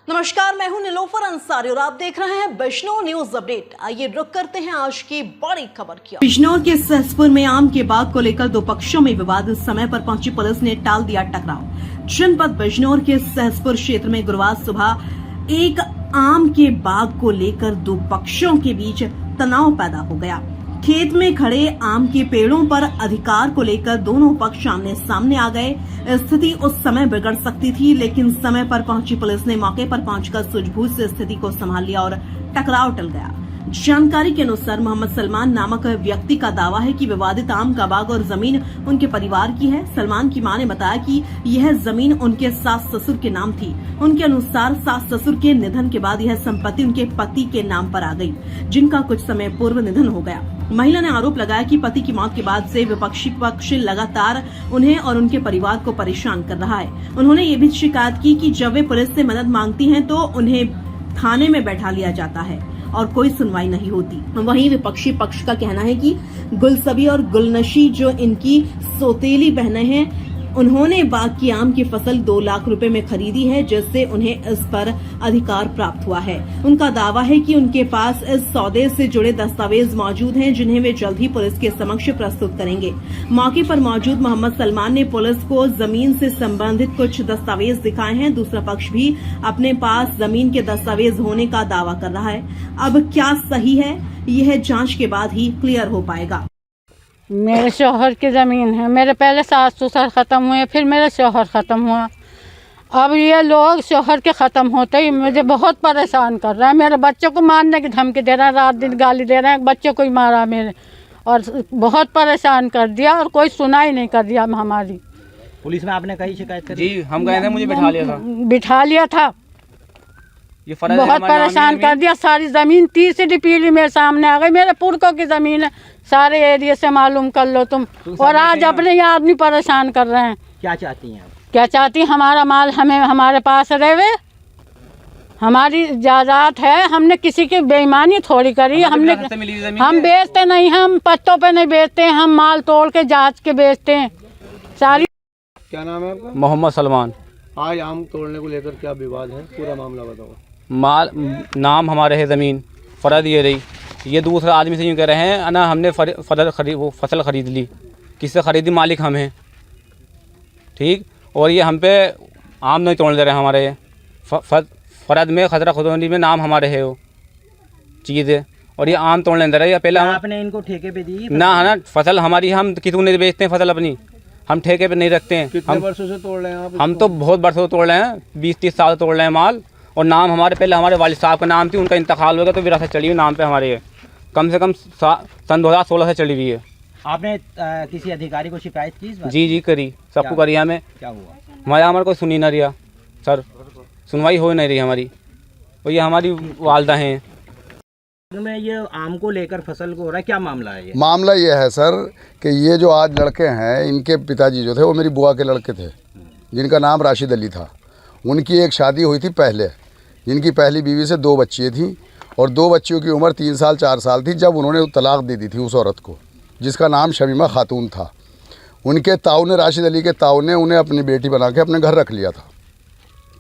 नमस्कार, मैं हूं निलोफर अंसारी और आप देख रहे हैं बिजनौर न्यूज अपडेट। आइए रुक करते हैं आज की बड़ी खबर की। बिजनौर के सहसपुर में आम के बाग को लेकर दो पक्षों में विवाद। समय पर पहुंची पुलिस ने टाल दिया टकराव। जनपद बिजनौर के सहसपुर क्षेत्र में गुरुवार सुबह एक आम के बाग को लेकर दो पक्षों के बीच तनाव पैदा हो गया। खेत में खड़े आम के पेड़ों पर अधिकार को लेकर दोनों पक्ष आमने सामने आ गए। स्थिति उस समय बिगड़ सकती थी, लेकिन समय पर पहुंची पुलिस ने मौके पर पहुंचकर सूझबूझ से स्थिति को संभाल लिया और टकराव टल गया। जानकारी के अनुसार मोहम्मद सलमान नामक व्यक्ति का दावा है कि विवादित आम का बाग और जमीन उनके परिवार की है। सलमान की मां ने बताया कि यह जमीन उनके सास ससुर के नाम थी। उनके अनुसार सास ससुर के निधन के बाद यह संपत्ति उनके पति के नाम पर आ गई, जिनका कुछ समय पूर्व निधन हो गया। महिला ने आरोप लगाया कि पति की मौत के बाद से विपक्षी पक्ष लगातार उन्हें और उनके परिवार को परेशान कर रहा है। उन्होंने ये भी शिकायत की कि जब वे पुलिस से मदद मांगती हैं तो उन्हें थाने में बैठा लिया जाता है और कोई सुनवाई नहीं होती। वहीं विपक्षी पक्ष का कहना है कि गुलसबी और गुलनशी जो इनकी सौतेली बहनें हैं, उन्होंने बाग की आम की फसल 2 लाख रुपए में खरीदी है, जिससे उन्हें इस पर अधिकार प्राप्त हुआ है। उनका दावा है कि उनके पास इस सौदे से जुड़े दस्तावेज मौजूद हैं, जिन्हें वे जल्द ही पुलिस के समक्ष प्रस्तुत करेंगे। मौके पर मौजूद मोहम्मद सलमान ने पुलिस को जमीन से संबंधित कुछ दस्तावेज दिखाए हैं। दूसरा पक्ष भी अपने पास जमीन के दस्तावेज होने का दावा कर रहा है। अब क्या सही है, यह जांच के बाद ही क्लियर हो पाएगा। मेरे शौहर की ज़मीन है। मेरे पहले सास ससुर ख़त्म हुए, फिर मेरा शौहर ख़त्म हुआ। अब ये लोग शौहर के ख़त्म होते ही मुझे बहुत परेशान कर रहा है। मेरे बच्चों को मारने की धमकी दे रहा है, रात दिन गाली दे रहा है। बच्चों को ही मारा मेरे, और बहुत परेशान कर दिया, और कोई सुनाई नहीं कर दिया हमारी। पुलिस में आपने कहीं शिकायत करी? जी, हम गए थे, मुझे बिठा लिया था। ये बहुत परेशान कर दिया। सारी ज़मीन तीसरी पीढ़ी मेरे सामने आ गई। मेरे पुरखों की ज़मीन है, सारे एरिया से मालूम कर लो तुम। और आज अपने ये आदमी परेशान कर रहे हैं। क्या चाहती हैं आप? क्या चाहती हैं? हमारा माल हमें हमारे पास रहे, हमारी जायदाद है। हमने किसी की बेईमानी थोड़ी करी। हम बेचते नहीं, हम पत्तों पे नहीं बेचते हैं, हम माल तोड़ के जांच के बेचते हैं सारी। क्या नाम है आपका? मोहम्मद सलमान। आज आम तोड़ने को लेकर क्या विवाद है, पूरा मामला बताओ। माल नाम हमारे है, ज़मीन फ़र्द ये रही। ये दूसरा आदमी से यूँ कह रहे हैं ना, हमने फसल ख़रीद ली। किससे ख़रीदी? मालिक हम हैं, ठीक। और ये हम पे आम नहीं तोड़ने दे रहे हैं। हमारे फ़र्द में खतरा खुदोनी में नाम हमारे है वो चीज़ है, और ये आम तोड़ने दे रहे हैं। पहले आपने इनको ठेके पे दी? ना, फसल हमारी, हम किसी को नहीं बेचते हैं फसल अपनी, हम ठेके पे नहीं रखते हैं। कितने वर्षों से तोड़ रहे हैं आप? हम तो बहुत वर्षों से तोड़ रहे हैं, 20-30 साल तोड़ रहे हैं माल। और नाम हमारे, पहले हमारे वालिद साहब का नाम थी, उनका इंतकाल हो गया तो विरासत चली हुई नाम पे हमारे है। कम से कम सन 2016 से चली हुई है। आपने किसी अधिकारी को शिकायत की इस बात? जी करी, सबको करी। हमें क्या हुआ? हमारे कोई सुनी ना रहा सर, सुनवाई हो नहीं रही हमारी। और ये हमारी वालदा हैं। में ये आम को लेकर फसल को हो रहा है, क्या मामला है ये? मामला ये है सर कि ये जो आज लड़के हैं, इनके पिताजी जो थे वो मेरी बुआ के लड़के थे, जिनका नाम राशिद अली था। उनकी एक शादी हुई थी पहले, जिनकी पहली बीवी से 2 बच्चियाँ थीं, और 2 बच्चियों की उम्र 3 साल 4 साल थी जब उन्होंने तलाक दे दी थी उस औरत को, जिसका नाम शमीमा खातून था। उनके ताऊ ने, राशिद अली के ताऊ ने उन्हें अपनी बेटी बना के अपने घर रख लिया था,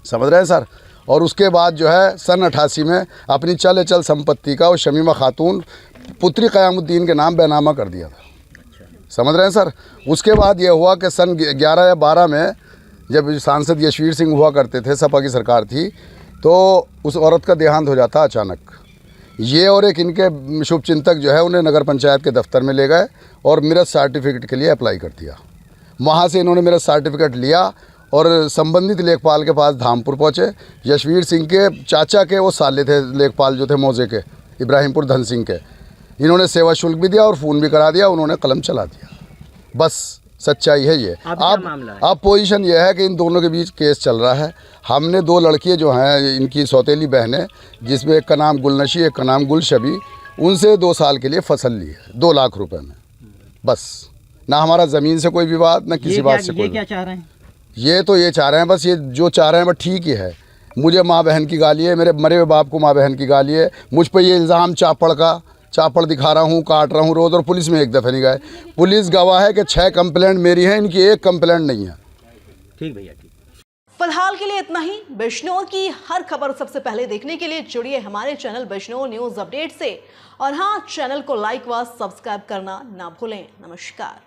समझ रहे हैं सर। और उसके बाद जो है सन 88 में अपनी चल संपत्ति का वो शमीमा खातून पुत्री क़यामुद्दीन के नाम बैनामा कर दिया था, समझ रहे हैं सर। उसके बाद ये हुआ कि सन 11 या 12 में जब सांसद यशवीर सिंह हुआ करते थे, सपा की सरकार थी, तो उस औरत का देहांत हो जाता अचानक। ये और एक इनके शुभचिंतक जो है उन्हें नगर पंचायत के दफ्तर में ले गए और मृत सर्टिफिकेट के लिए अप्लाई कर दिया। वहाँ से इन्होंने मृत सर्टिफिकेट लिया और संबंधित लेखपाल के पास धामपुर पहुँचे। यशवीर सिंह के चाचा के वो साले थे लेखपाल जो थे मौजे के, इब्राहिमपुर धन सिंह के। इन्होंने सेवा शुल्क भी दिया और फ़ोन भी करा दिया, उन्होंने कलम चला दिया। बस सच्चाई है ये। अब पोजीशन ये है कि इन दोनों के बीच केस चल रहा है। हमने 2 लड़कियाँ जो हैं, इनकी सौतेली बहनें, जिसमें एक का नाम गुलनशी, एक का नाम गुलशबी, उनसे 2 साल के लिए फसल ली है 2 लाख रुपए में। बस, ना हमारा ज़मीन से कोई विवाद, ना किसी बात से कोई। क्या चाह रहे हैं? ये तो ये चाह रहे हैं, बस ये जो चाह रहे हैं बस ठीक ही है। मुझे माँ बहन की गाली है, मेरे मरे हुए बाप को माँ बहन की गाली है, मुझ पर ये इल्ज़ाम चापड़ दिखा रहा हूँ, काट रहा हूँ रोज़, और पुलिस में एक दफ़े नहीं गए। पुलिस गवाह है कि 6 कंप्लेंट मेरी हैं, इनकी 1 कंप्लेंट नहीं है। ठीक भैया, ठीक। फिलहाल के लिए इतना ही। बिजनौर की हर खबर सबसे पहले देखने के लिए जुड़िए हमारे चैनल बिजनौर न्यूज अपडेट से। और हाँ, चैनल को लाइक व सब्सक्राइब करना ना भूलें। नमस्कार।